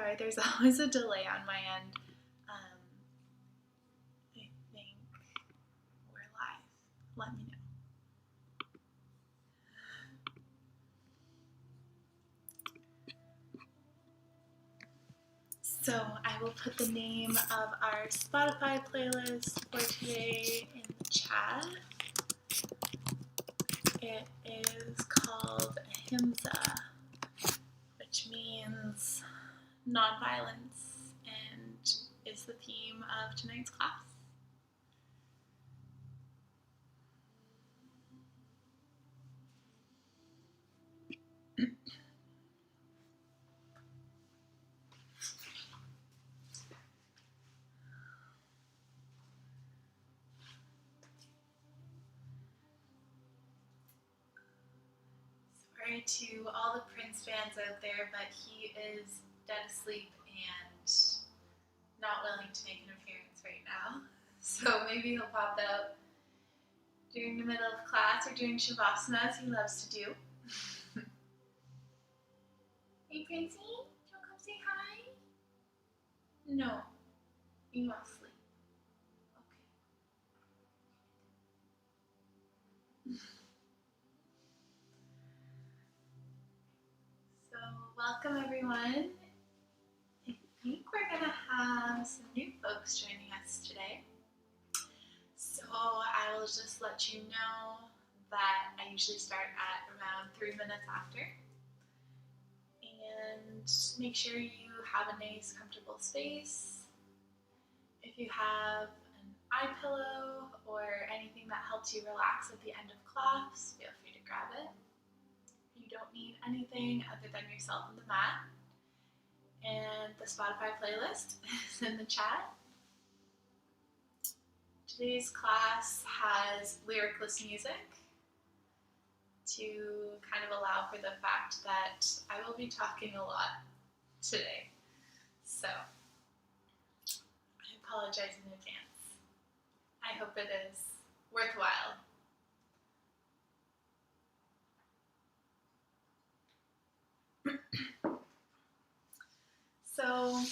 Sorry, there's always a delay on my end. I think we're live. Let me know. So I will put the name of our Spotify playlist for today in the chat. It is called Ahimsa, which means nonviolence, and is the theme of tonight's class. Sorry to all the Prince fans out there, but he is dead asleep and not willing to make an appearance right now. So maybe he'll pop out during the middle of class or during Shavasana, as he loves to do. Hey, Princey, do you want to come say hi? No, you want to sleep. Okay. So, welcome everyone. I think we're going to have some new folks joining us today. So, I will just let you know that I usually start at around 3 minutes after. And make sure you have a nice, comfortable space. If you have an eye pillow or anything that helps you relax at the end of class, feel free to grab it. You don't need anything other than yourself and the mat. And the Spotify playlist is in the chat. Today's class has lyricless music to kind of allow for the fact that I will be talking a lot today. So, I apologize in advance. I hope it is worthwhile. So,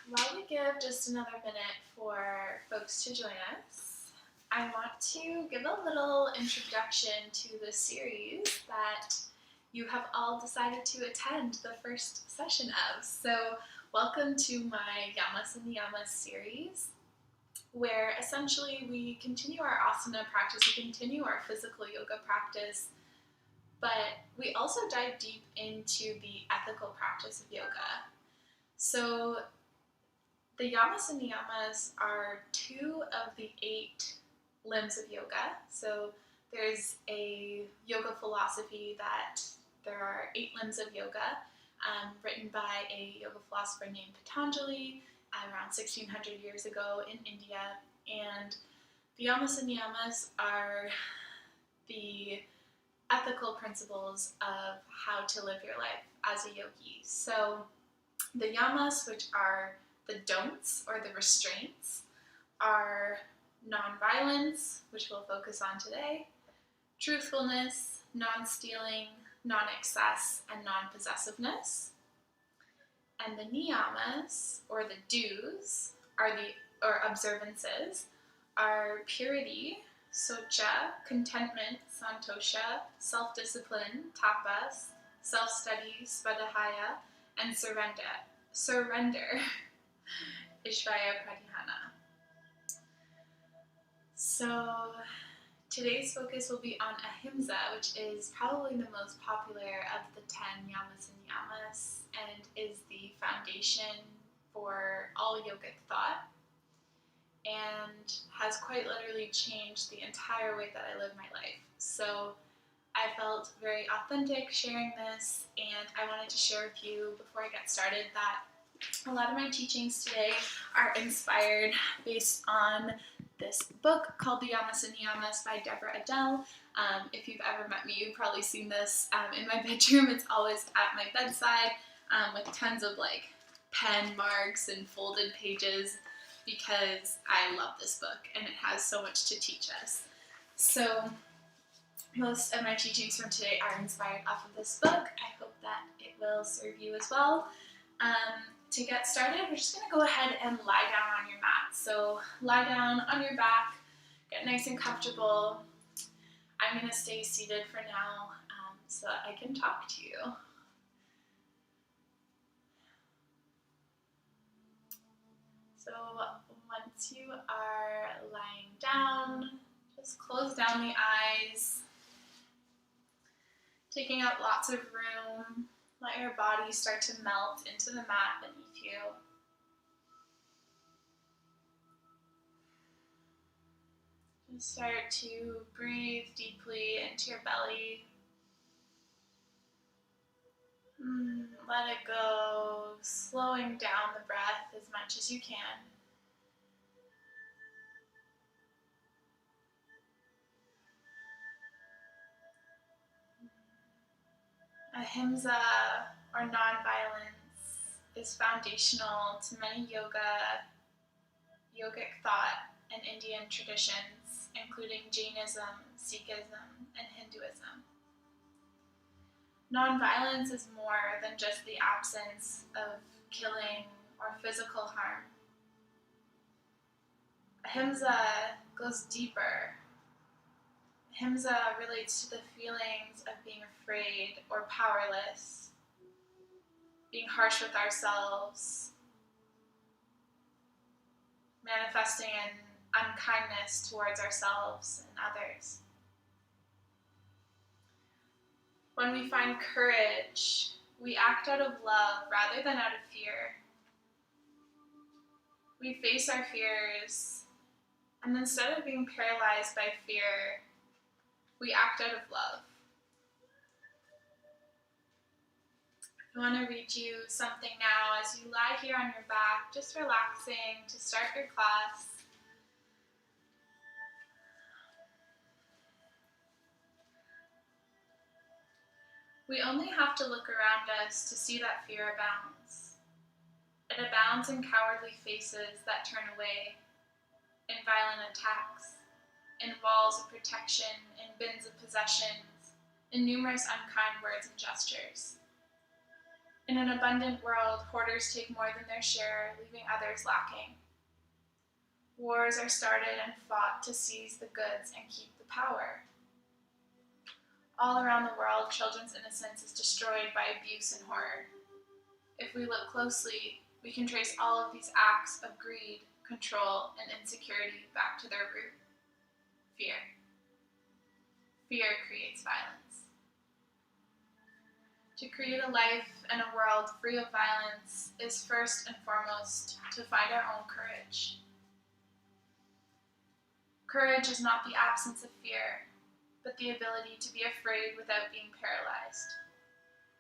while we give just another minute for folks to join us, I want to give a little introduction to the series that you have all decided to attend the first session of. So, welcome to my Yamas and Niyamas series, where essentially we continue our asana practice, we continue our physical yoga practice, but we also dive deep into the ethical practice of yoga. So the Yamas and Niyamas are 2 of the 8 limbs of yoga. So there's a yoga philosophy that there are 8 limbs of yoga, written by a yoga philosopher named Patanjali around 1600 years ago in India. And the Yamas and Niyamas are the ethical principles of how to live your life as a yogi. So the Yamas, which are the don'ts or the restraints, are non-violence, which we'll focus on today, truthfulness, non-stealing, non-excess, and non-possessiveness. And the Niyamas, or the do's, or observances, are purity, socha, contentment, santosha, self-discipline, tapas, self-study, spadahaya, and surrender, ishvaya pratihana. So today's focus will be on Ahimsa, which is probably the most popular of the 10 Yamas and Niyamas, and is the foundation for all yogic thought, and has quite literally changed the entire way that I live my life. So I felt very authentic sharing this, and I wanted to share with you before I get started that a lot of my teachings today are inspired based on this book called The Yamas and Niyamas by Deborah Adele. If you've ever met me, you've probably seen this in my bedroom. It's always at my bedside with tons of pen marks and folded pages because I love this book and it has so much to teach us. So most of my teachings from today are inspired off of this book. I hope that it will serve you as well. to get started, we're just going to go ahead and lie down on your mat. So lie down on your back, get nice and comfortable. I'm going to stay seated for now so that I can talk to you. So once you are lying down, just close down the eyes, taking up lots of room. Let your body start to melt into the mat beneath you. Just start to breathe deeply into your belly. Let it go, slowing down the breath as much as you can. Ahimsa, or non-violence, is foundational to many yogic thought and Indian traditions, including Jainism, Sikhism, and Hinduism. Non-violence is more than just the absence of killing or physical harm. Ahimsa goes deeper. Ahimsa relates to the feelings of being afraid or powerless, being harsh with ourselves, manifesting an unkindness towards ourselves and others. When we find courage, we act out of love rather than out of fear. We face our fears, and instead of being paralyzed by fear, we act out of love. I want to read you something now as you lie here on your back, just relaxing to start your class. We only have to look around us to see that fear abounds. It abounds in cowardly faces that turn away, in violent attacks, in walls of protection, in bins of possessions, in numerous unkind words and gestures. In an abundant world, hoarders take more than their share, leaving others lacking. Wars are started and fought to seize the goods and keep the power. All around the world, children's innocence is destroyed by abuse and horror. If we look closely, we can trace all of these acts of greed, control, and insecurity back to their root: fear. Fear creates violence. To create a life and a world free of violence is first and foremost to find our own courage. Courage is not the absence of fear, but the ability to be afraid without being paralyzed.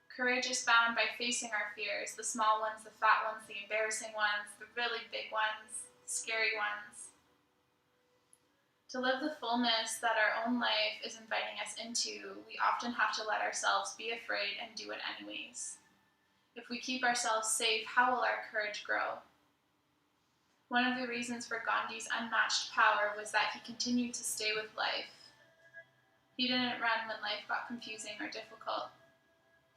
Courage is found by facing our fears, the small ones, the fat ones, the embarrassing ones, the really big ones, the scary ones. To live the fullness that our own life is inviting us into, we often have to let ourselves be afraid and do it anyways. If we keep ourselves safe, how will our courage grow? One of the reasons for Gandhi's unmatched power was that he continued to stay with life. He didn't run when life got confusing or difficult.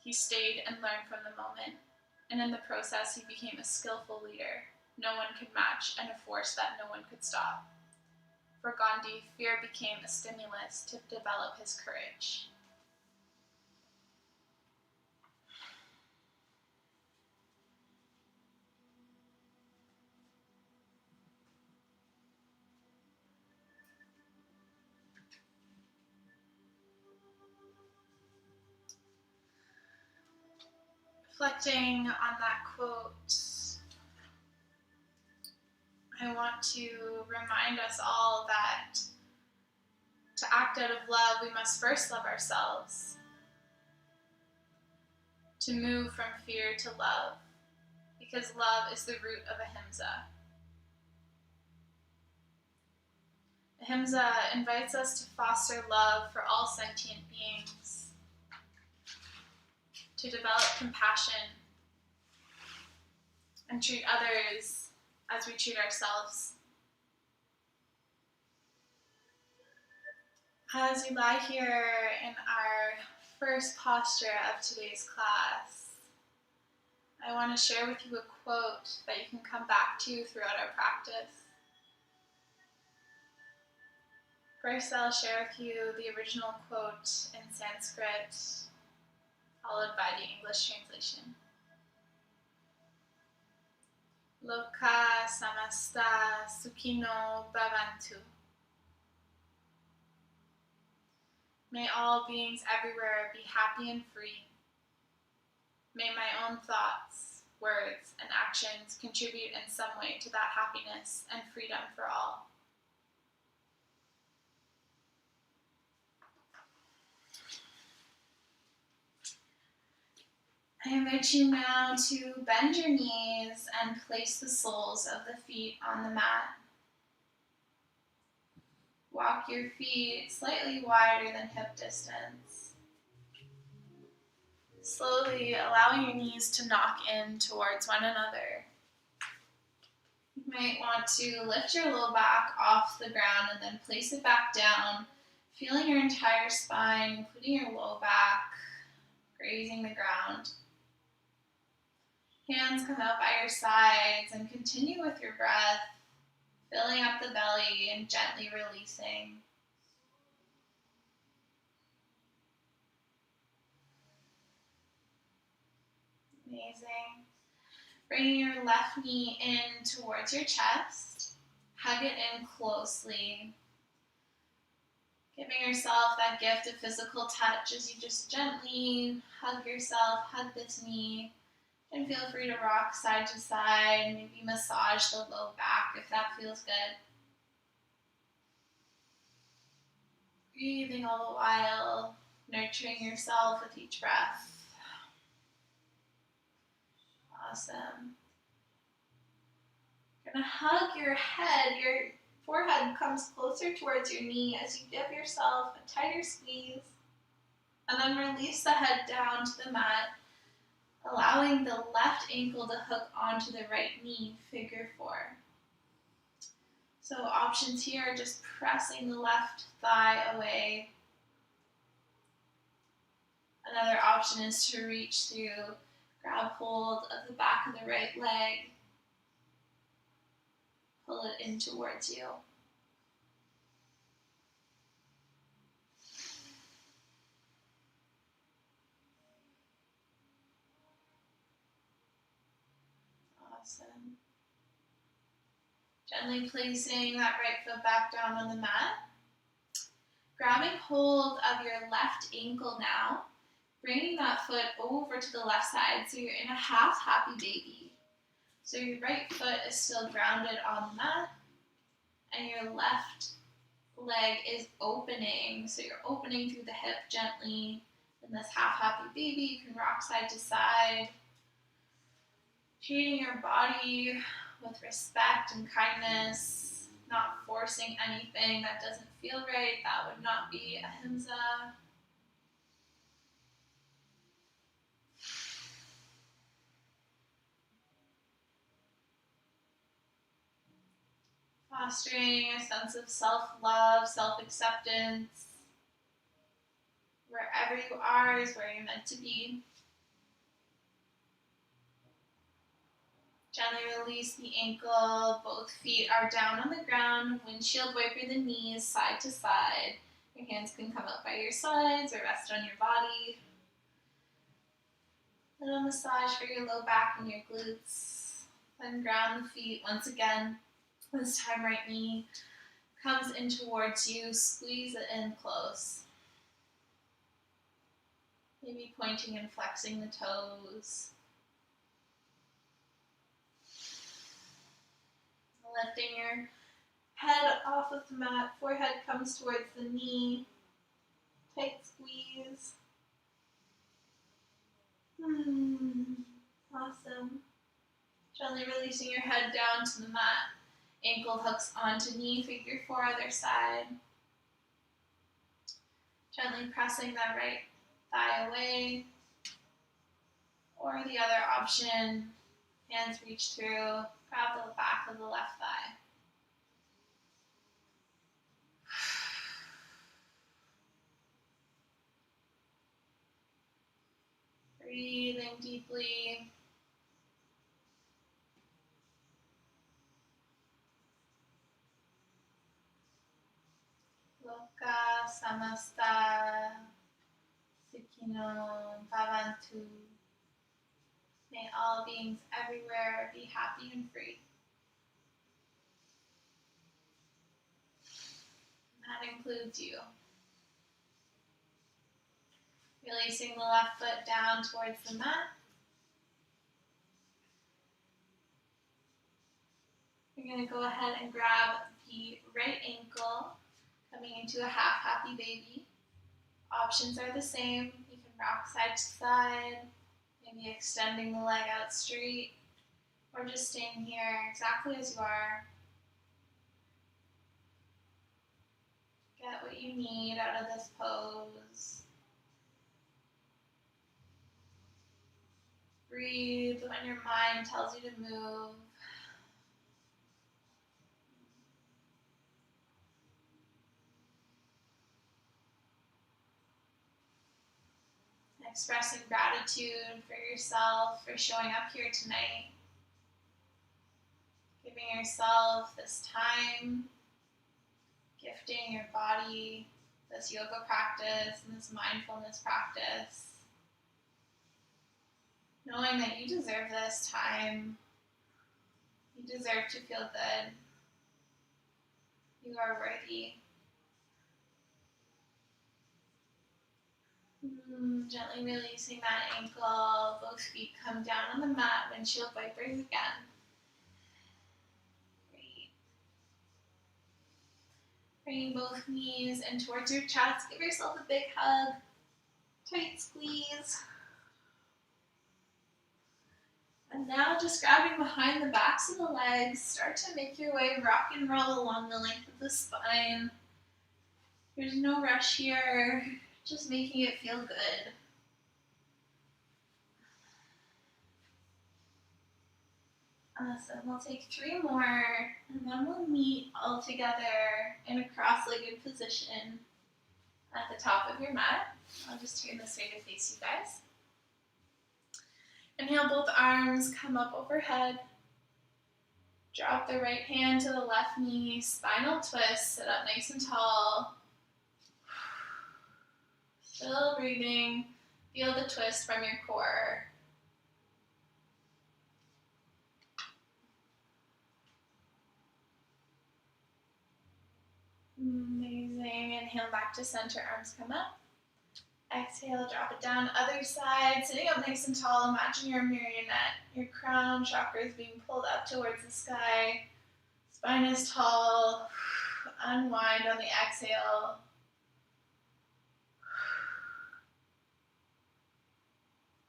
He stayed and learned from the moment, and in the process he became a skillful leader no one could match and a force that no one could stop. For Gandhi, fear became a stimulus to develop his courage. Reflecting on that quote, I want to remind us all that to act out of love, we must first love ourselves. To move from fear to love, because love is the root of Ahimsa. Ahimsa invites us to foster love for all sentient beings, to develop compassion, and treat others as we treat ourselves. As you lie here in our first posture of today's class, I want to share with you a quote that you can come back to throughout our practice. First, I'll share with you the original quote in Sanskrit, followed by the English translation. Loka samasta sukhino bhavantu. May all beings everywhere be happy and free. May my own thoughts, words, and actions contribute in some way to that happiness and freedom for all. I invite you now to bend your knees and place the soles of the feet on the mat. Walk your feet slightly wider than hip distance. Slowly allowing your knees to knock in towards one another. You might want to lift your low back off the ground and then place it back down, feeling your entire spine, including your low back, grazing the ground. Hands come out by your sides and continue with your breath, filling up the belly and gently releasing. Amazing. Bringing your left knee in towards your chest. Hug it in closely. Giving yourself that gift of physical touch as you just gently hug yourself, hug this knee. And feel free to rock side to side, maybe massage the low back if that feels good. Breathing all the while, nurturing yourself with each breath. Awesome. You're going to hug your head. Your forehead comes closer towards your knee as you give yourself a tighter squeeze. And then release the head down to the mat, allowing the left ankle to hook onto the right knee, figure four. So options here are just pressing the left thigh away. Another option is to reach through, grab hold of the back of the right leg, pull it in towards you. Awesome. Gently placing that right foot back down on the mat. Grabbing hold of your left ankle now, bringing that foot over to the left side so you're in a half happy baby. So your right foot is still grounded on the mat, and your left leg is opening. So you're opening through the hip gently. In this half happy baby, you can rock side to side. Treating your body with respect and kindness, not forcing anything that doesn't feel right. That would not be Ahimsa. Fostering a sense of self-love, self-acceptance. Wherever you are is where you're meant to be. Gently release the ankle. Both feet are down on the ground. Windshield wiper the knees side to side. Your hands can come up by your sides or rest on your body. Little massage for your low back and your glutes. Then ground the feet once again. This time right knee comes in towards you. Squeeze it in close. Maybe pointing and flexing the toes. Lifting your head off of the mat. Forehead comes towards the knee. Tight squeeze. Awesome. Gently releasing your head down to the mat. Ankle hooks onto knee, figure four other side. Gently pressing that right thigh away. Or the other option, hands reach through, grab the back of the left thigh. Breathing deeply. samasta Sukhino Bhavantu. May all beings everywhere be happy and free. That includes you. Releasing the left foot down towards the mat. You're going to go ahead and grab the right ankle, coming into a half happy baby. Options are the same. You can rock side to side, maybe extending the leg out straight, or just staying here exactly as you are. Get what you need out of this pose. Breathe when your mind tells you to move. Expressing gratitude for yourself for showing up here tonight. Giving yourself this time, gifting your body this yoga practice and this mindfulness practice. Knowing that you deserve this time. You deserve to feel good. You are worthy. Gently releasing that ankle. Both feet come down on the mat. Windshield wipers again. Great. Bringing both knees in towards your chest. Give yourself a big hug. Tight squeeze. And now just grabbing behind the backs of the legs. Start to make your way rock and roll along the length of the spine. There's no rush here. Just making it feel good. Awesome. We'll take 3 more, and then we'll meet all together in a cross-legged position at the top of your mat. I'll just turn this way to face you guys. Inhale, both arms come up overhead. Drop the right hand to the left knee, spinal twist, sit up nice and tall. Still breathing. Feel the twist from your core. Amazing. Inhale back to center, arms come up. Exhale, drop it down. Other side, sitting up nice and tall. Imagine you're a marionette. Your crown chakra is being pulled up towards the sky. Spine is tall. Unwind on the exhale.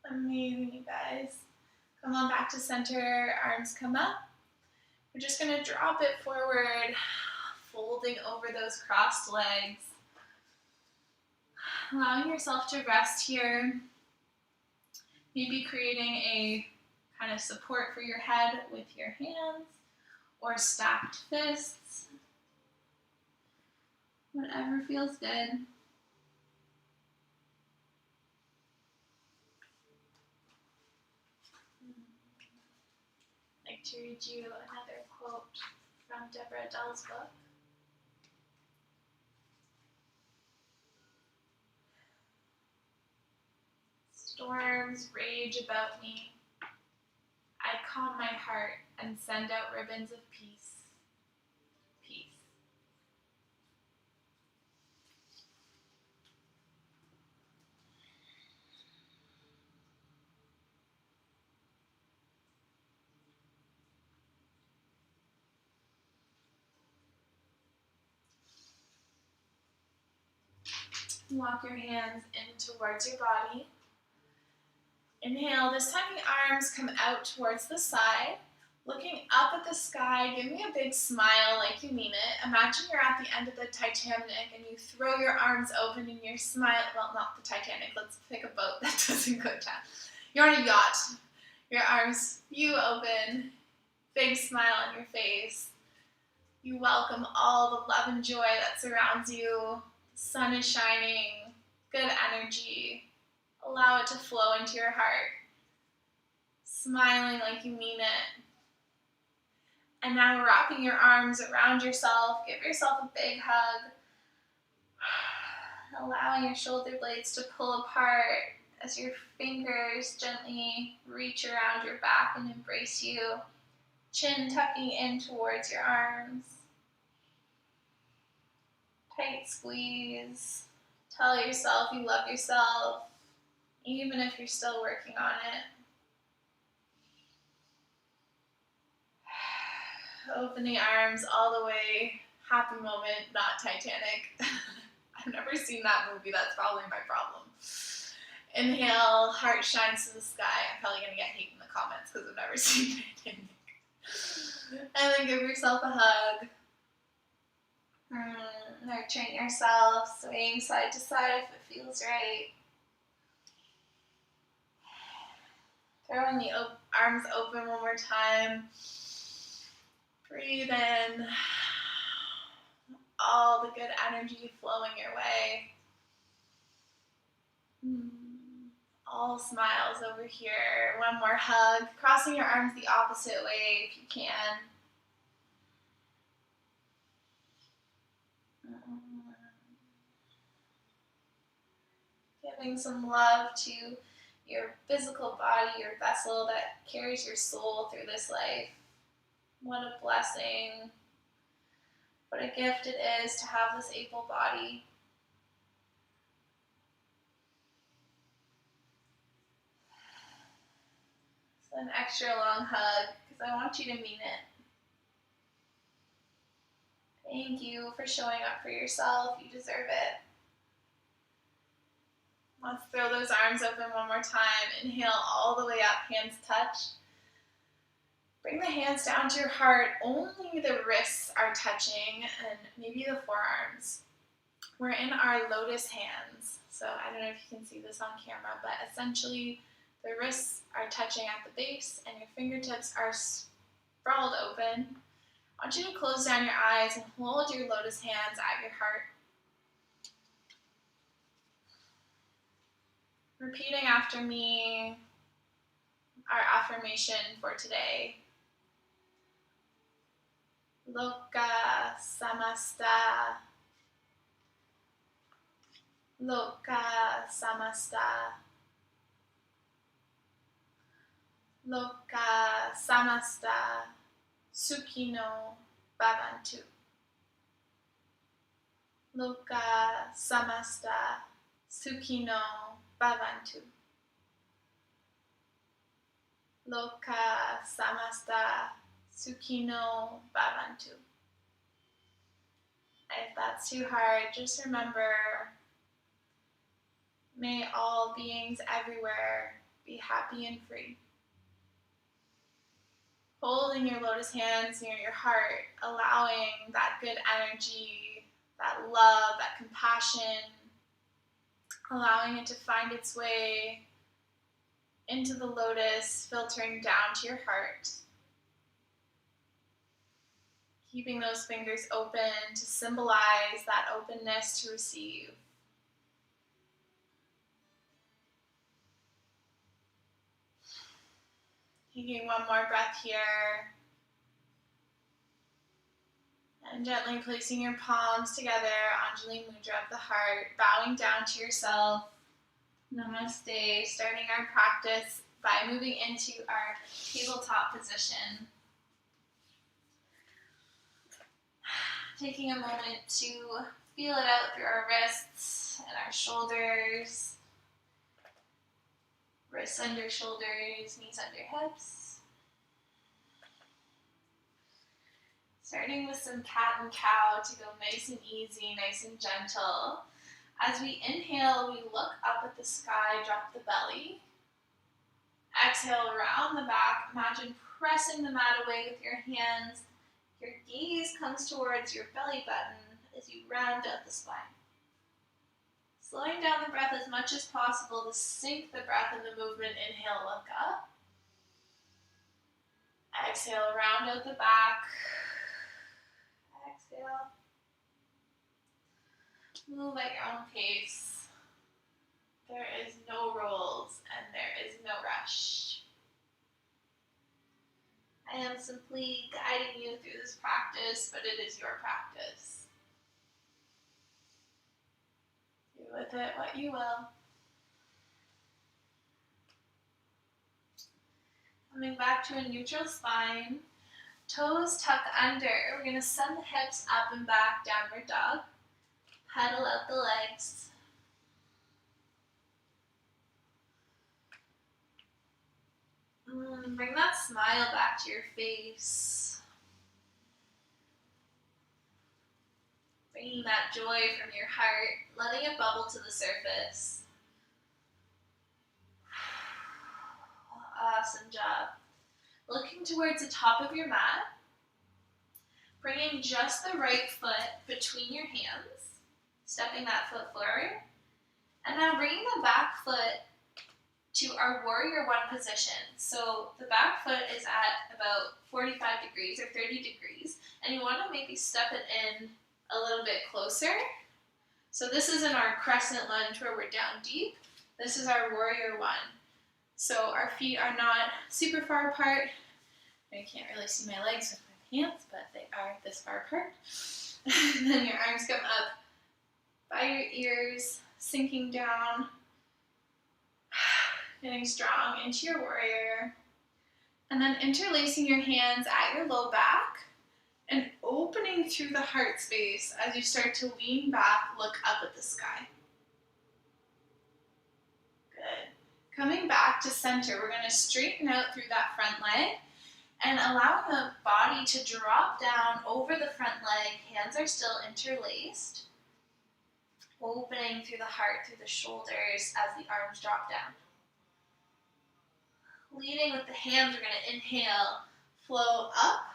Amazing, you guys. Come on back to center, arms come up. We're just going to drop it forward, folding over those crossed legs. Allowing yourself to rest here. Maybe creating a kind of support for your head with your hands or stacked fists. Whatever feels good. I'd like to read you another quote from Deborah Dell's book. Storms rage about me. I calm my heart and send out ribbons of peace. Peace. Walk your hands in towards your body. Inhale, this time the arms come out towards the side. Looking up at the sky, give me a big smile like you mean it. Imagine you're at the end of the Titanic and you throw your arms open and you're smiling. Well, not the Titanic, let's pick a boat that doesn't go down. You're on a yacht. Your arms view open, big smile on your face. You welcome all the love and joy that surrounds you. The sun is shining, good energy. Allow it to flow into your heart. Smiling like you mean it. And now wrapping your arms around yourself. Give yourself a big hug. allowing your shoulder blades to pull apart as your fingers gently reach around your back and embrace you. Chin tucking in towards your arms. Tight squeeze. Tell yourself you love yourself, even if you're still working on it. Open the arms all the way. Happy moment, not Titanic. I've never seen that movie. That's probably my problem. Inhale, heart shines to the sky. I'm probably going to get hate in the comments because I've never seen Titanic. And then give yourself a hug. Nurturing yourself, swaying side to side if it feels right. Throwing the arms open one more time. Breathe in. All the good energy flowing your way. All smiles over here. One more hug. Crossing your arms the opposite way if you can. Giving some love to your physical body, your vessel that carries your soul through this life. What a blessing. What a gift it is to have this able body. So an extra long hug because I want you to mean it. Thank you for showing up for yourself. You deserve it. Let's throw those arms open one more time. Inhale all the way up, hands touch. Bring the hands down to your heart. Only the wrists are touching and maybe the forearms. We're in our lotus hands. So I don't know if you can see this on camera, but essentially the wrists are touching at the base and your fingertips are sprawled open. I want you to close down your eyes and hold your lotus hands at your heart. Repeating after me our affirmation for today. Loka samasta. Loka samasta. Loka samasta. Sukhino bhavantu. Loka samasta. Sukhino bhavantu. Loka samasta. Sukhino bhavantu. If that's too hard, just remember, may all beings everywhere be happy and free. Holding your lotus hands near your heart, allowing that good energy, that love, that compassion, allowing it to find its way into the lotus, filtering down to your heart. Keeping those fingers open to symbolize that openness to receive. Taking one more breath here. And gently placing your palms together, Anjali Mudra of the heart, bowing down to yourself. Namaste. Starting our practice by moving into our tabletop position. Taking a moment to feel it out through our wrists and our shoulders. Wrists under shoulders, knees under hips. Starting with some cat and cow to go nice and easy, nice and gentle. As we inhale, we look up at the sky, drop the belly. Exhale, round the back. Imagine pressing the mat away with your hands. Your gaze comes towards your belly button as you round out the spine. Slowing down the breath as much as possible to sync the breath and the movement. Inhale, look up. Exhale, round out the back. Exhale. Move at your own pace. There is no rules and there is no rush. I am simply guiding you through this practice, but it is your practice. You with it what you will. Coming back to a neutral spine. Toes tuck under. We're going to send the hips up and back, downward dog. Pedal out the legs. Bring that smile back to your face. Bringing that joy from your heart, letting it bubble to the surface. Awesome job. Looking towards the top of your mat. Bringing just the right foot between your hands. Stepping that foot forward. And now bringing the back foot to our warrior one position. So the back foot is at about 45 degrees or 30 degrees. And you want to maybe step it in a little bit closer. So this isn't our crescent lunge where we're down deep. This is our warrior one. So our feet are not super far apart. I can't really see my legs with my pants, but they are this far apart. And then your arms come up by your ears, sinking down, getting strong into your warrior. And then interlacing your hands at your low back and opening through the heart space as you start to lean back, look up at the sky. Good. Coming back to center, we're going to straighten out through that front leg and allowing the body to drop down over the front leg. Hands are still interlaced. Opening through the heart, through the shoulders as the arms drop down. Leading with the hands, we're going to inhale, flow up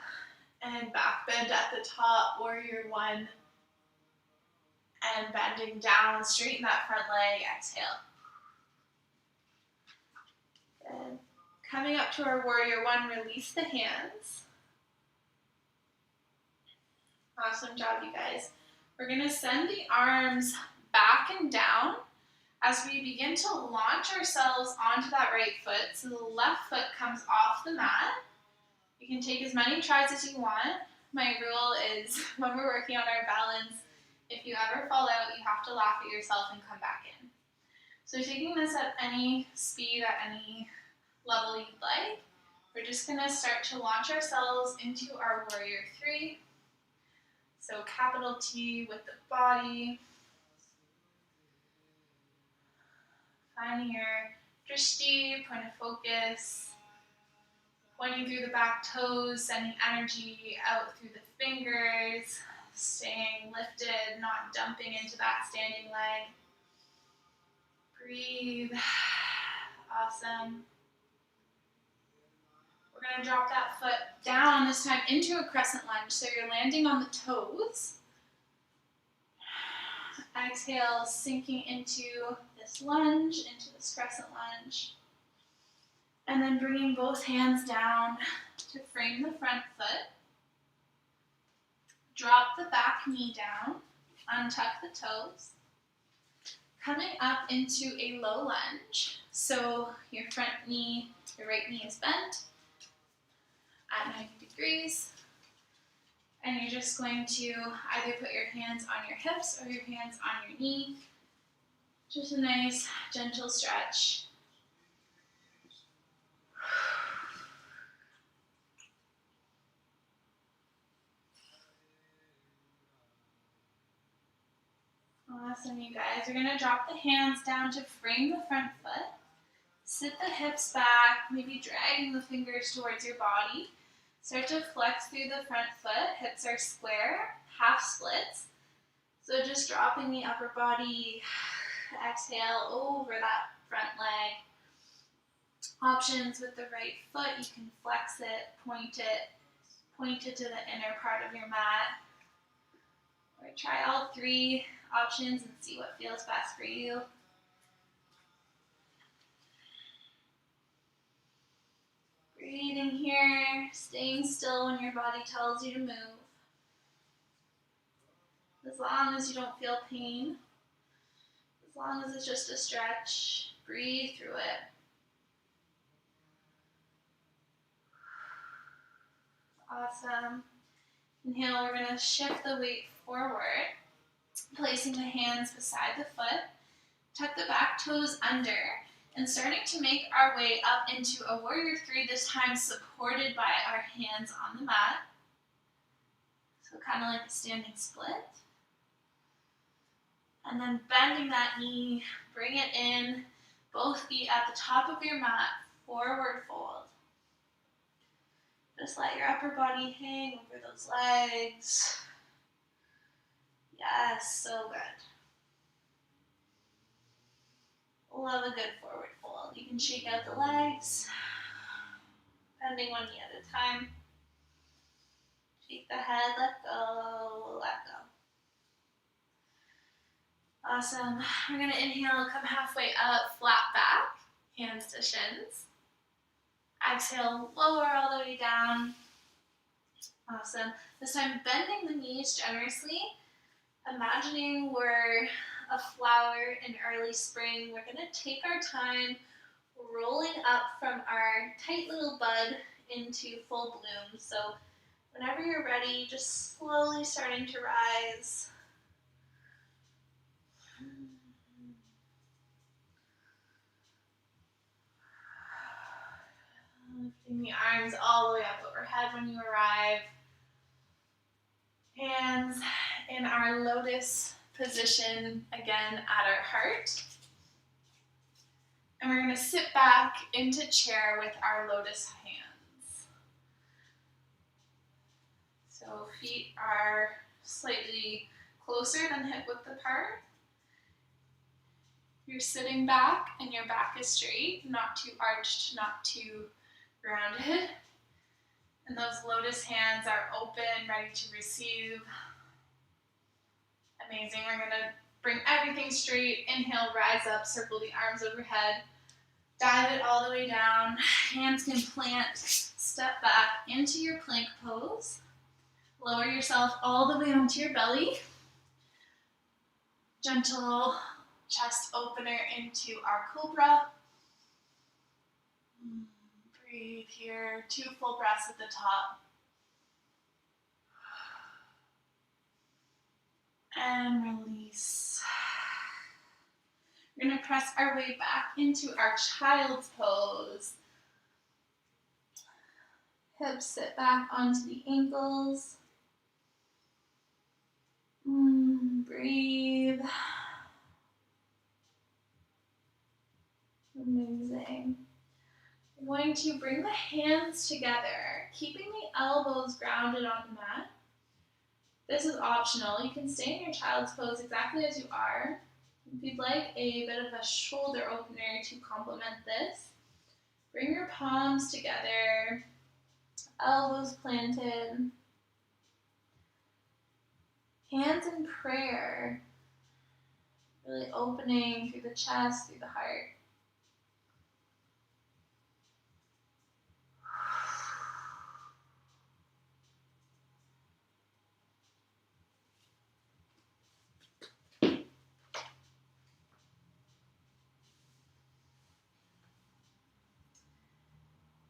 and back bend at the top, warrior one. And bending down, straighten that front leg, exhale. Good. Coming up to our warrior one, release the hands. Awesome job, you guys. We're going to send the arms back and down as we begin to launch ourselves onto that right foot. So the left foot comes off the mat. You can take as many tries as you want. My rule is when we're working on our balance, if you ever fall out, you have to laugh at yourself and come back in. So taking this at any speed, at any level you'd like, we're just going to start to launch ourselves into our warrior three. So capital T with the body. Finding your drishti, point of focus. Pointing through the back toes, sending energy out through the fingers. Staying lifted, not dumping into that standing leg. Breathe. Awesome. We're going to drop that foot down, this time into a crescent lunge. So you're landing on the toes. Exhale, sinking into this lunge, into this crescent lunge. And then bringing both hands down to frame the front foot. Drop the back knee down, untuck the toes. Coming up into a low lunge. So your front knee, your right knee is bent at 90 degrees. And you're just going to either put your hands on your hips or your hands on your knee. Just a nice, gentle stretch. Awesome, you guys. We're going to drop the hands down to frame the front foot. Sit the hips back, maybe dragging the fingers towards your body. Start to flex through the front foot. Hips are square, half splits. So just dropping the upper body. Exhale over that front leg. Options with the right foot. You can flex it, point it to the inner part of your mat. Or try all three options and see what feels best for you. Breathing here, staying still when your body tells you to move. As long as you don't feel pain, as long as it's just a stretch, breathe through it. Awesome. Inhale, we're going to shift the weight forward, placing the hands beside the foot. Tuck the back toes under and starting to make our way up into a warrior three, this time supported by our hands on the mat. So kind of like a standing split. And then bending that knee, bring it in, both feet at the top of your mat, forward fold. Just let your upper body hang over those legs. Yes, so good. Love a good forward fold. You can shake out the legs, bending one knee at a time. Shake the head, let go, let go. Awesome. We're going to inhale, come halfway up, flat back, hands to shins. Exhale, lower all the way down. Awesome. This time, bending the knees generously. Imagining we're a flower in early spring. We're going to take our time rolling up from our tight little bud into full bloom. So whenever you're ready, just slowly starting to rise. Lifting the arms all the way up overhead when you arrive. Hands in our lotus position again at our heart. And we're going to sit back into chair with our lotus hands. So feet are slightly closer than hip width apart. You're sitting back and your back is straight, not too arched, not too grounded. And those lotus hands are open, ready to receive. Amazing. We're going to bring everything straight. Inhale, rise up, circle the arms overhead. Dive it all the way down. Hands can plant. Step back into your plank pose. Lower yourself all the way onto your belly. Gentle chest opener into our cobra. Breathe here. 2 full breaths at the top. And release. We're going to press our way back into our child's pose. Hips sit back onto the ankles. Breathe. Amazing. We're going to bring the hands together, keeping the elbows grounded on the mat. This is optional. You can stay in your child's pose exactly as you are. If you'd like a bit of a shoulder opener to complement this, bring your palms together, elbows planted, hands in prayer, really opening through the chest, through the heart.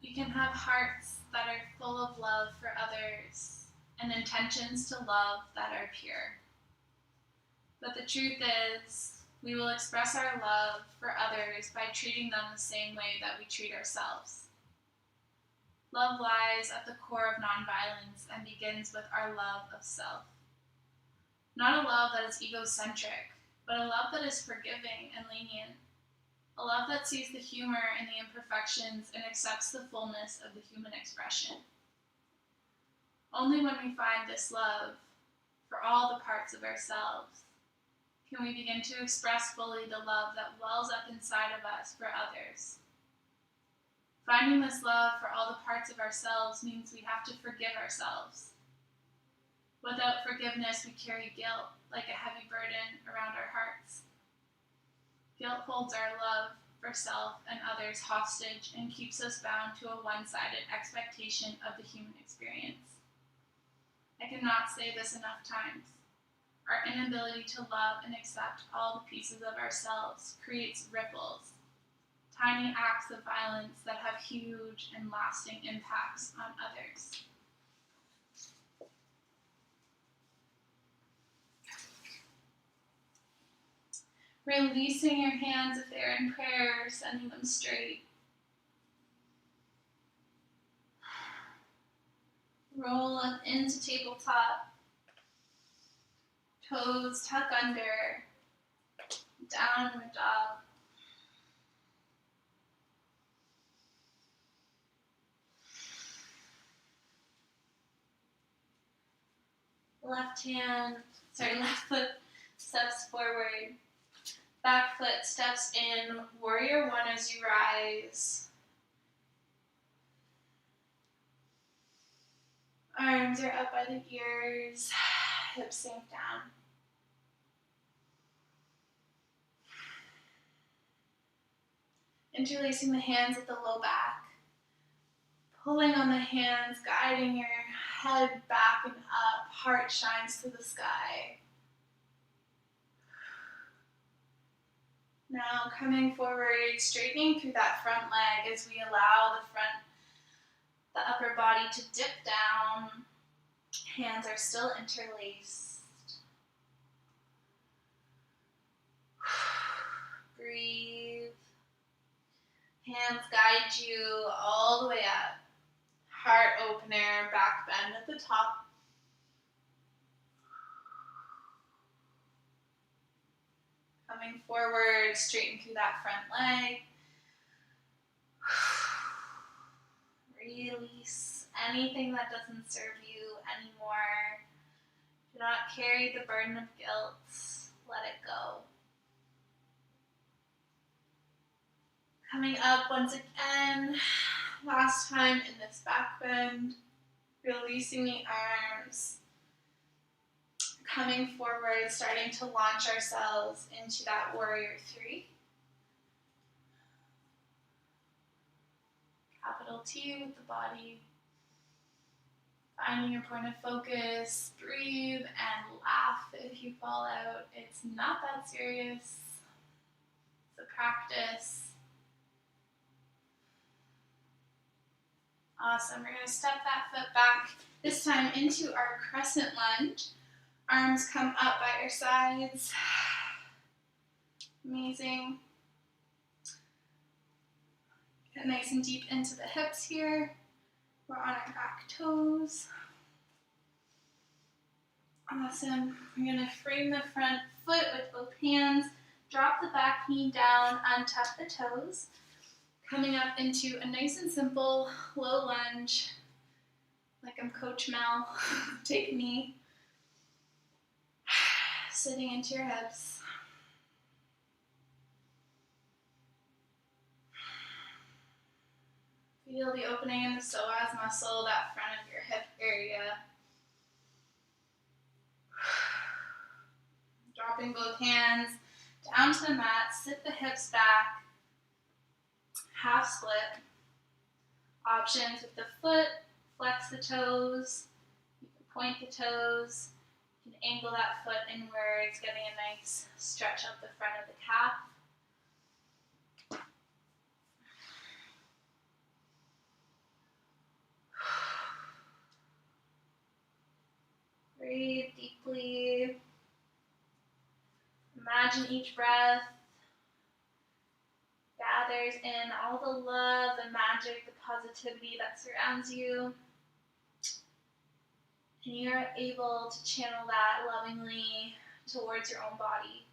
We can have hearts that are full of love for others and intentions to love that are pure. But the truth is, we will express our love for others by treating them the same way that we treat ourselves. Love lies at the core of nonviolence and begins with our love of self. Not a love that is egocentric, but a love that is forgiving and lenient. A love that sees the humor in the imperfections and accepts the fullness of the human expression. Only when we find this love for all the parts of ourselves can we begin to express fully the love that wells up inside of us for others. Finding this love for all the parts of ourselves means we have to forgive ourselves. Without forgiveness, we carry guilt like a heavy burden around our hearts. Guilt holds our love for self and others hostage and keeps us bound to a one-sided expectation of the human experience. I cannot say this enough times. Our inability to love and accept all the pieces of ourselves creates ripples, tiny acts of violence that have huge and lasting impacts on others. Releasing your hands if they're in prayer, sending them straight. Roll up into tabletop. Toes tuck under. Downward dog. Left foot steps forward. Back foot steps in, warrior one as you rise. Arms are up by the ears, hips sink down. Interlacing the hands at the low back. Pulling on the hands, guiding your head back and up, heart shines to the sky. Now coming forward, straightening through that front leg as we allow the upper body to dip down. Hands are still interlaced. Breathe. Hands guide you all the way up. Heart opener, back bend at the top. Coming forward, straighten through that front leg. Release anything that doesn't serve you anymore. Do not carry the burden of guilt. Let it go. Coming up once again, last time in this back bend, releasing the arms. Coming forward, starting to launch ourselves into that warrior three. Capital T with the body. Finding your point of focus. Breathe and laugh if you fall out. It's not that serious. It's a practice. Awesome. We're going to step that foot back, this time into our crescent lunge. Arms come up by your sides. Amazing. Get nice and deep into the hips here. We're on our back toes. Awesome. We're going to frame the front foot with both hands. Drop the back knee down, untuck the toes. Coming up into a nice and simple low lunge, like I'm Coach Mel. Take a knee. Sitting into your hips. Feel the opening in the psoas muscle, that front of your hip area. Dropping both hands down to the mat, sit the hips back. Half split. Options with the foot, flex the toes. You can point the toes. You can angle that foot inwards, getting a nice stretch up the front of the calf. Breathe deeply. Imagine each breath gathers in all the love, the magic, the positivity that surrounds you. And you're able to channel that lovingly towards your own body,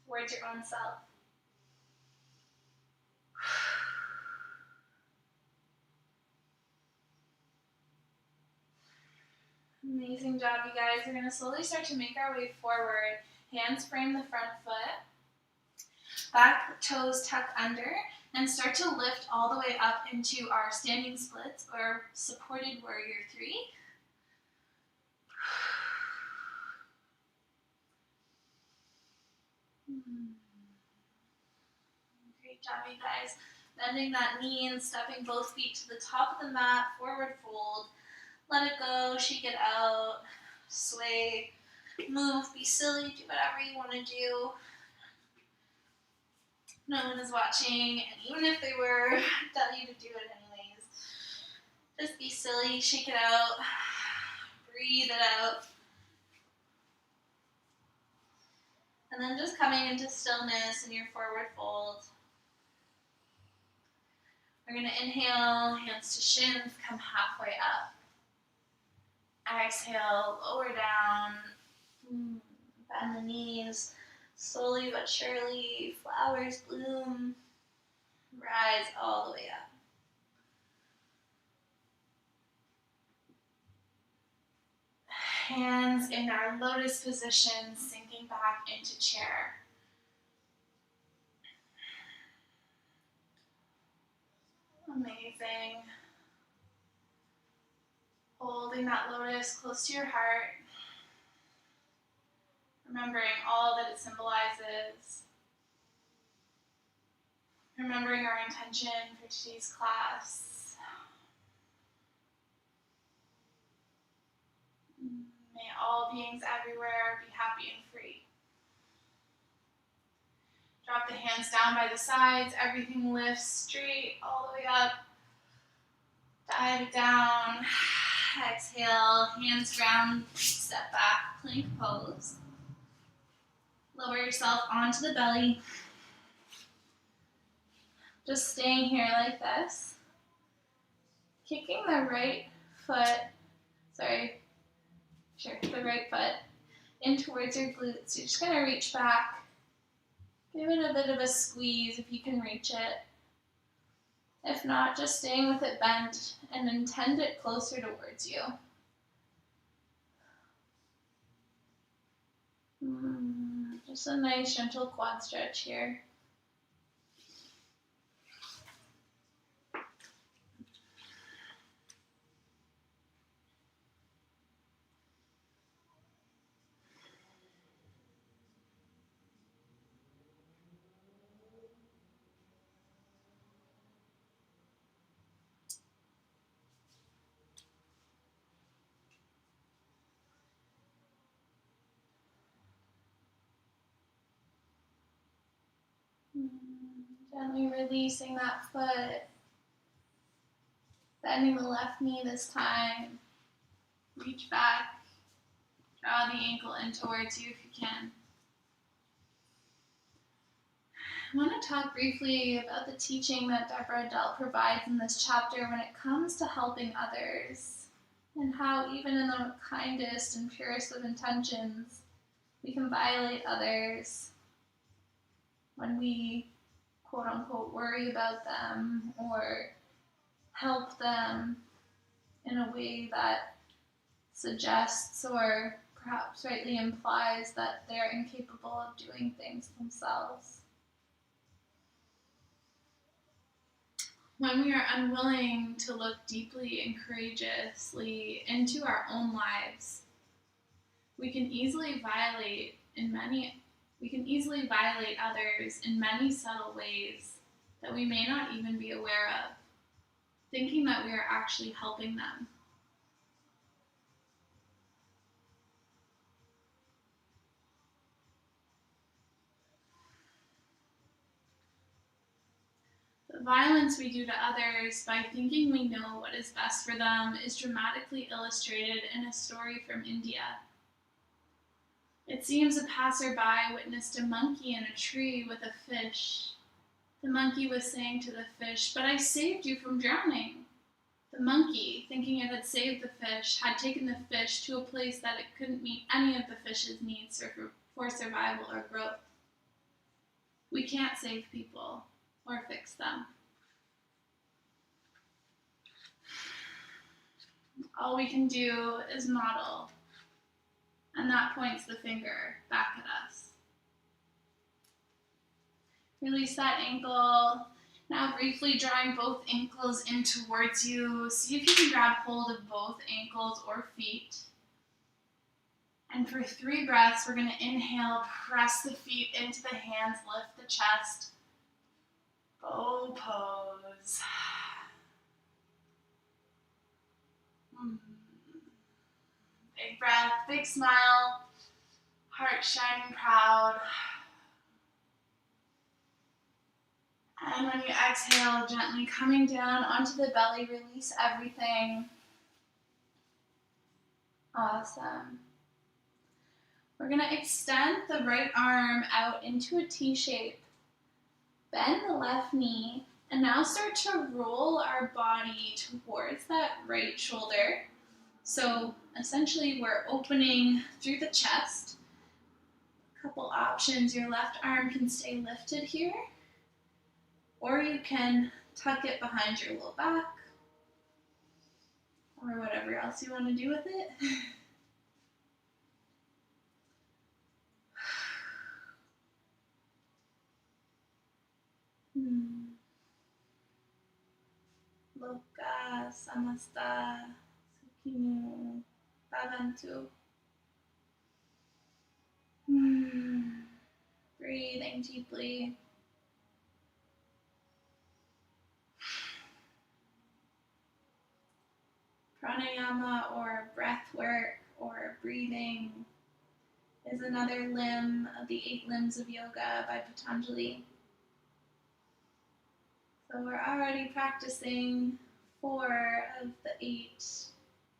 towards your own self. Amazing job, you guys. We're going to slowly start to make our way forward. Hands frame the front foot. Back toes tuck under. And start to lift all the way up into our standing splits or supported warrior three. Great job, you guys. Bending that knee and stepping both feet to the top of the mat, forward fold. Let it go, shake it out, sway, move, be silly, do whatever you want to do. No one is watching, and even if they were, tell you to do it anyways. Just be silly, shake it out, breathe it out. And then just coming into stillness in your forward fold. We're going to inhale, hands to shins, come halfway up. Exhale, lower down, bend the knees. Slowly but surely, flowers bloom, rise all the way up. Hands in our lotus position, sinking back into chair. Amazing. Holding that lotus close to your heart. Remembering all that it symbolizes. Remembering our intention for today's class. May all beings everywhere be happy and free. Drop the hands down by the sides. Everything lifts straight all the way up. Dive it down. Exhale, hands round, step back, plank pose. Lower yourself onto the belly. Just staying here like this. Kicking the right foot in towards your glutes. You're just going to reach back. Give it a bit of a squeeze if you can reach it. If not, just staying with it bent and intend it closer towards you. Just a nice gentle quad stretch here. Gently releasing that foot. Bending the left knee this time. Reach back. Draw the ankle in towards you if you can. I want to talk briefly about the teaching that Deborah Adele provides in this chapter when it comes to helping others, and how even in the kindest and purest of intentions, we can violate others when we quote-unquote worry about them or help them in a way that suggests or perhaps rightly implies that they're incapable of doing things themselves. When we are unwilling to look deeply and courageously into our own lives, we can easily violate others in many subtle ways that we may not even be aware of, thinking that we are actually helping them. The violence we do to others by thinking we know what is best for them is dramatically illustrated in a story from India. It seems a passerby witnessed a monkey in a tree with a fish. The monkey was saying to the fish, "But I saved you from drowning." The monkey, thinking it had saved the fish, had taken the fish to a place that it couldn't meet any of the fish's needs for survival or growth. We can't save people or fix them. All we can do is model, and that points the finger back at us. Release that ankle. Now briefly drawing both ankles in towards you. See if you can grab hold of both ankles or feet. And for 3 breaths, we're going to inhale, press the feet into the hands, lift the chest. Bow pose. Big breath, big smile, heart shining proud. And when you exhale, gently coming down onto the belly, release everything. Awesome. We're going to extend the right arm out into a T shape, bend the left knee, and now start to roll our body towards that right shoulder. So essentially we're opening through the chest. A couple options. Your left arm can stay lifted here, or you can tuck it behind your low back, or whatever else you want to do with it. Loka samasta sukhinu bhavantu. Breathing deeply. Pranayama, or breath work, or breathing, is another limb of the 8 limbs of yoga by Patanjali. So we're already practicing 4 of the 8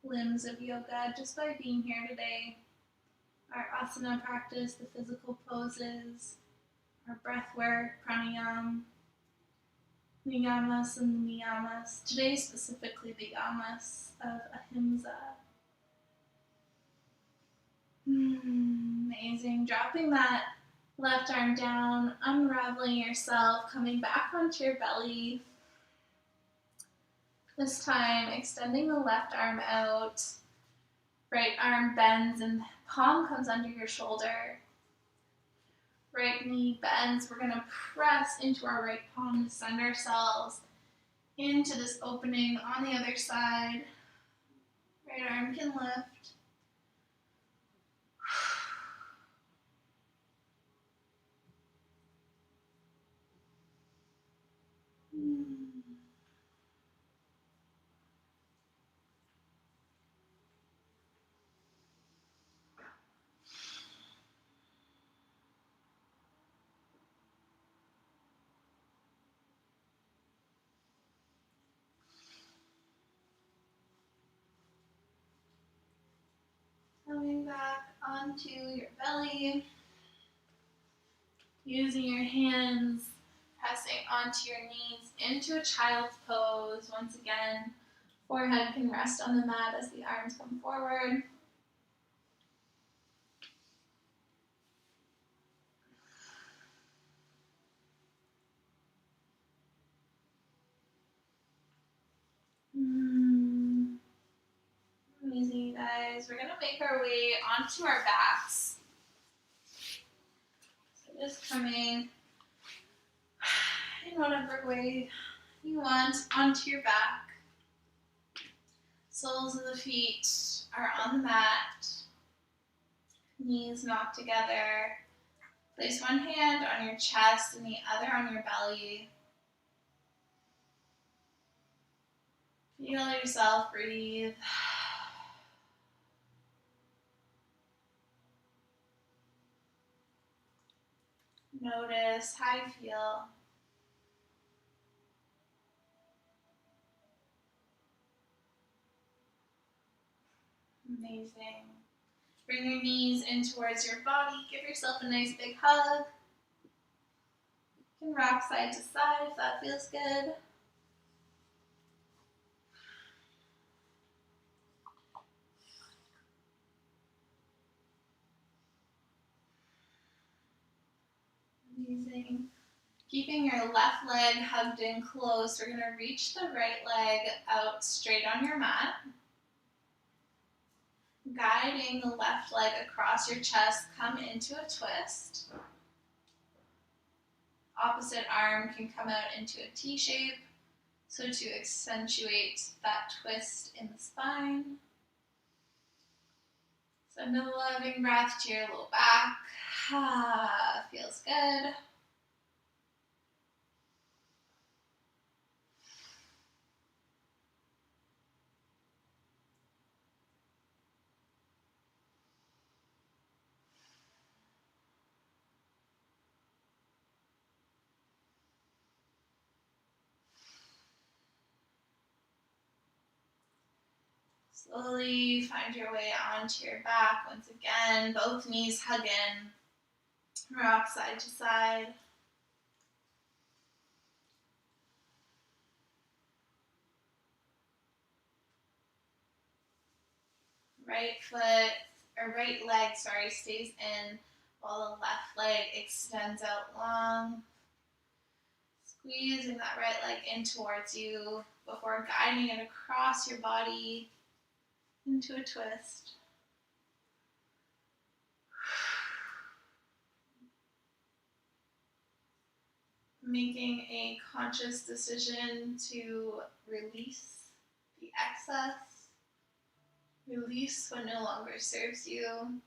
limbs of yoga just by being here today. Our asana practice, the physical poses, our breath work, pranayama, Niyamas and Niyamas. Today specifically the Yamas of Ahimsa. Amazing. Dropping that left arm down, unraveling yourself, coming back onto your belly. This time, extending the left arm out. Right arm bends and palm comes under your shoulder. Right knee bends. We're going to press into our right palm to send ourselves into this opening on the other side. Right arm can lift. Coming back onto your belly, using your hands, pressing onto your knees into a child's pose. Once again, forehead can rest on the mat as the arms come forward. Amazing, you guys. We're going to make our way onto our backs. So just coming in whatever way you want onto your back. Soles of the feet are on the mat. Knees knocked together. Place one hand on your chest and the other on your belly. Feel yourself breathe. Notice how you feel. Amazing. Bring your knees in towards your body. Give yourself a nice big hug. You can rock side to side if that feels good. Amazing. Keeping your left leg hugged in close, we're going to reach the right leg out straight on your mat. Guiding the left leg across your chest, come into a twist. Opposite arm can come out into a T shape, so to accentuate that twist in the spine. Send a loving breath to your low back. Feels good. Slowly find your way onto your back once again, both knees hug in, rock side to side. Right leg, stays in while the left leg extends out long. Squeezing that right leg in towards you before guiding it across your body into a twist. Making a conscious decision to release the excess, release what no longer serves you.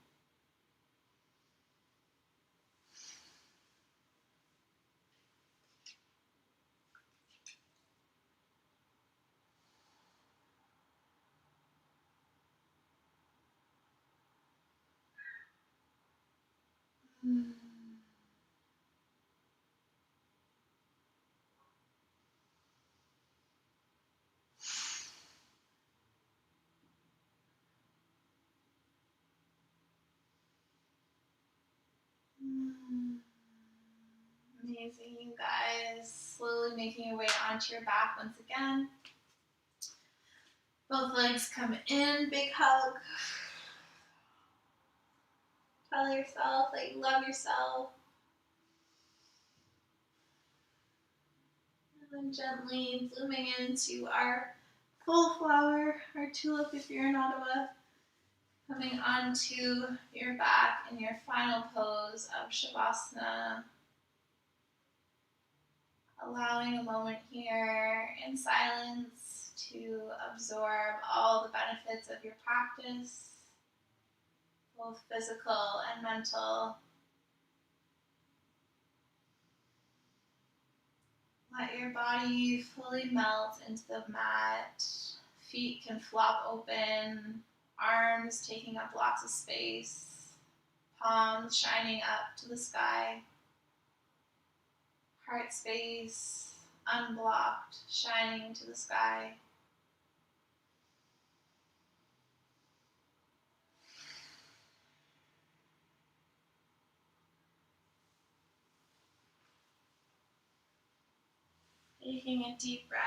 Amazing, you guys. Slowly making your way onto your back once again. Both legs come in, big hug. Tell yourself that you love yourself. And then gently blooming into our full flower, our tulip if you're in Ottawa. Coming onto your back in your final pose of Shavasana. Allowing a moment here in silence to absorb all the benefits of your practice, both physical and mental. Let your body fully melt into the mat. Feet can flop open, arms taking up lots of space, palms shining up to the sky. Heart space, unblocked, shining to the sky. Taking a deep breath.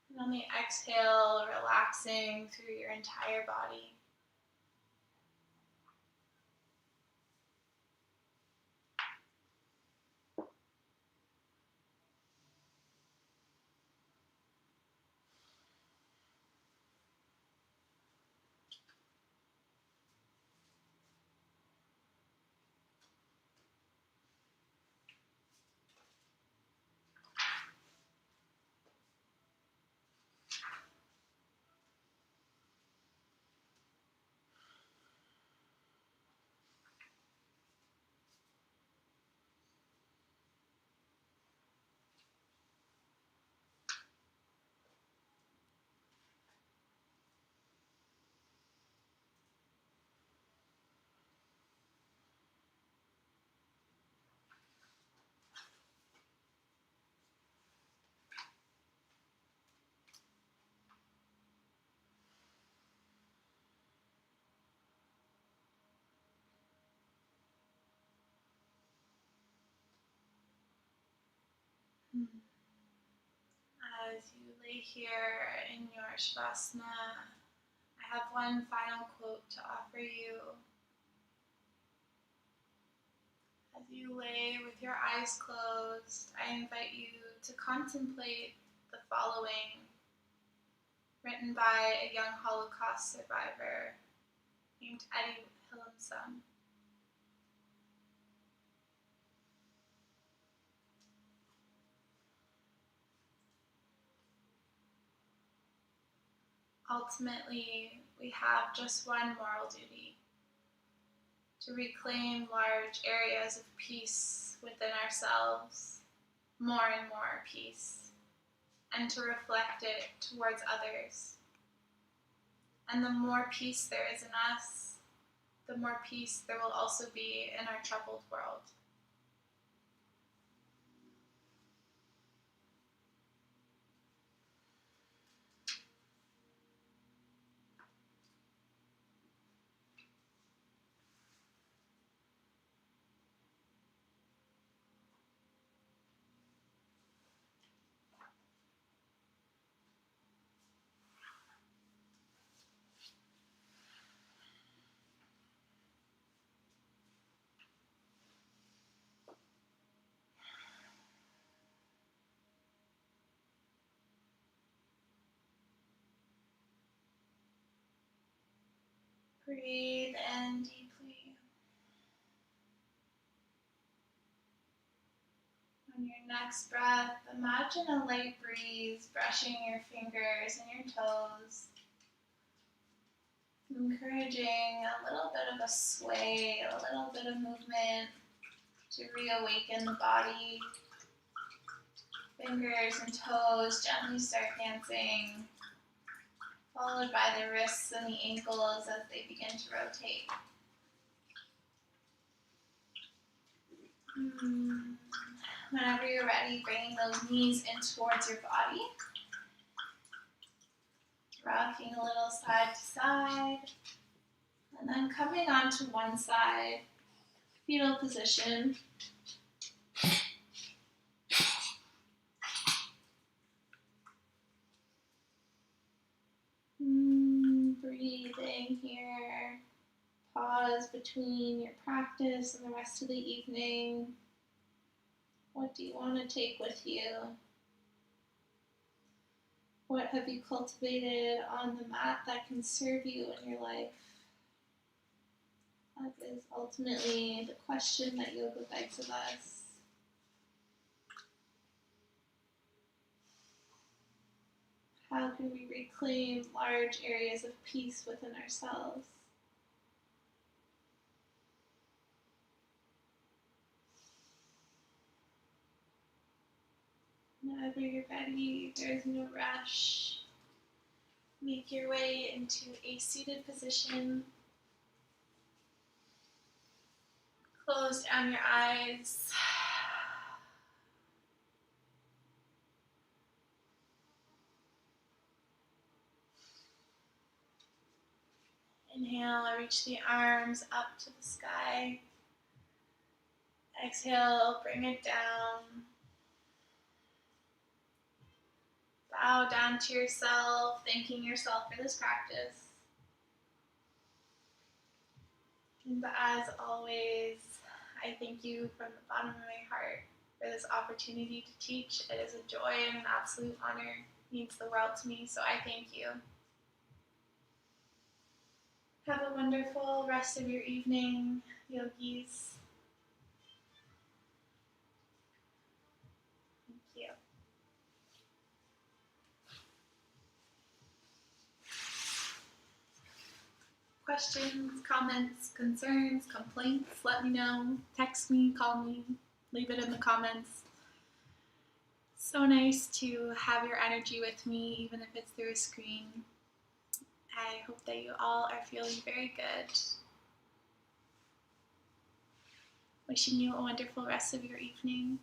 And on the exhale, relaxing through your entire body. As you lay here in your Shavasana, I have one final quote to offer you. As you lay with your eyes closed, I invite you to contemplate the following, written by a young Holocaust survivor named Ahimsa. Ultimately, we have just one moral duty: to reclaim large areas of peace within ourselves, more and more peace, and to reflect it towards others. And the more peace there is in us, the more peace there will also be in our troubled world. Breathe in deeply. On your next breath, imagine a light breeze brushing your fingers and your toes, encouraging a little bit of a sway, a little bit of movement to reawaken the body. Fingers and toes gently start dancing, followed by the wrists and the ankles as they begin to rotate. Whenever you're ready, bringing those knees in towards your body, rocking a little side to side, and then coming onto one side, fetal position. Breathing here. Pause between your practice and the rest of the evening. What do you want to take with you? What have you cultivated on the mat that can serve you in your life? That is ultimately the question that yoga begs of us. How can we reclaim large areas of peace within ourselves? Whenever you're ready, there's no rush. Make your way into a seated position. Close down your eyes. Inhale, reach the arms up to the sky. Exhale, bring it down. Bow down to yourself, thanking yourself for this practice. And as always, I thank you from the bottom of my heart for this opportunity to teach. It is a joy and an absolute honor. It means the world to me, so I thank you. Have a wonderful rest of your evening, yogis. Thank you. Questions, comments, concerns, complaints, let me know. Text me, call me, leave it in the comments. So nice to have your energy with me, even if it's through a screen. I hope that you all are feeling very good. Wishing you a wonderful rest of your evening.